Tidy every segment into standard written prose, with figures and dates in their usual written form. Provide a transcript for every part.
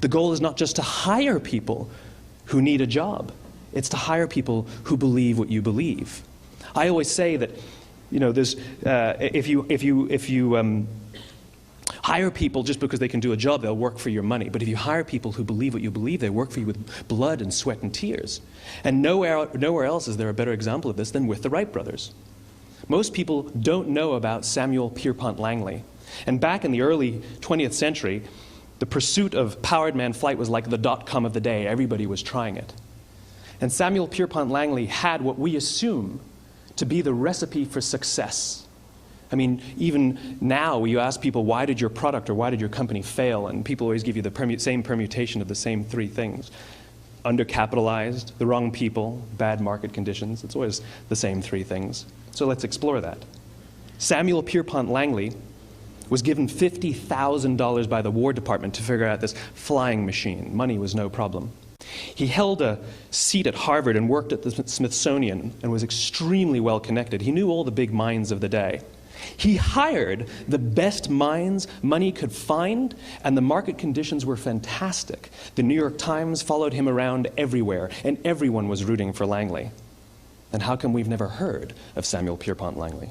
The goal is not just to hire people who need a job. It's to hire people who believe what you believe. I always say that, there's if you hire people just because they can do a job, they'll work for your money. But if you hire people who believe what you believe, they work for you with blood and sweat and tears. And nowhere else is there a better example of this than with the Wright brothers. Most people don't know about Samuel Pierpont Langley. And back in the early 20th century, the pursuit of powered man flight was like the dot-com of the day. Everybody was trying it. And Samuel Pierpont Langley had what we assume to be the recipe for success. I mean, even now, you ask people, why did your product or why did your company fail? And people always give you the same permutation of the same three things. Undercapitalized, the wrong people, bad market conditions. It's always the same three things. So let's explore that. Samuel Pierpont Langley was given $50,000 by the War Department to figure out this flying machine. Money was no problem. He held a seat at Harvard and worked at the Smithsonian and was extremely well connected. He knew all the big minds of the day. He hired the best minds money could find, and the market conditions were fantastic. The New York Times followed him around everywhere, and everyone was rooting for Langley. And how come we've never heard of Samuel Pierpont Langley?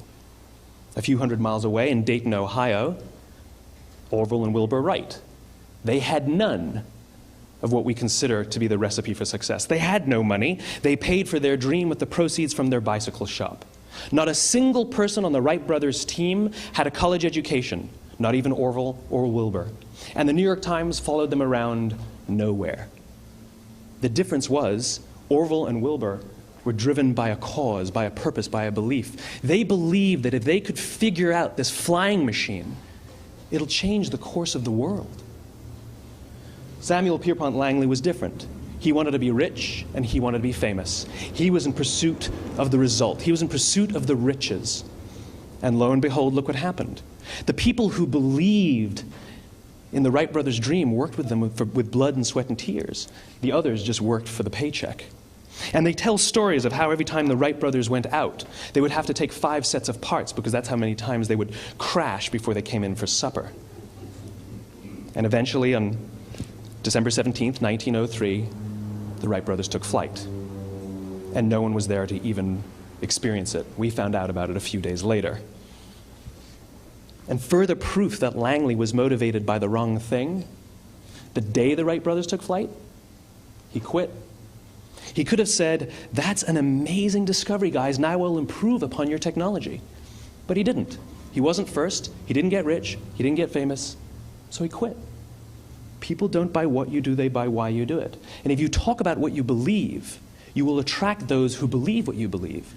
A few hundred miles away in Dayton, Ohio, Orville and Wilbur Wright. They had none of what we consider to be the recipe for success. They had no money. They paid for their dream with the proceeds from their bicycle shop. Not a single person on the Wright brothers team had a college education, not even Orville or Wilbur. And the New York Times followed them around nowhere. The difference was Orville and Wilbur were driven by a cause, by a purpose, by a belief. They believed that if they could figure out this flying machine, it'll change the course of the world. Samuel Pierpont Langley was different. He wanted to be rich, and he wanted to be famous. He was in pursuit of the result. He was in pursuit of the riches. And lo and behold, look what happened. The people who believed in the Wright brothers' dream worked with them with blood and sweat and tears. The others just worked for the paycheck. And they tell stories of how every time the Wright brothers went out, they would have to take 5 sets of parts because that's how many times they would crash before they came in for supper. And eventually, on December 17th, 1903, the Wright brothers took flight. And no one was there to even experience it. We found out about it a few days later. And further proof that Langley was motivated by the wrong thing, the day the Wright brothers took flight, he quit. He could have said, "That's an amazing discovery, guys. Now we'll improve upon your technology." But he didn't. He wasn't first. He didn't get rich. He didn't get famous. So he quit. People don't buy what you do, they buy why you do it. And if you talk about what you believe, you will attract those who believe what you believe.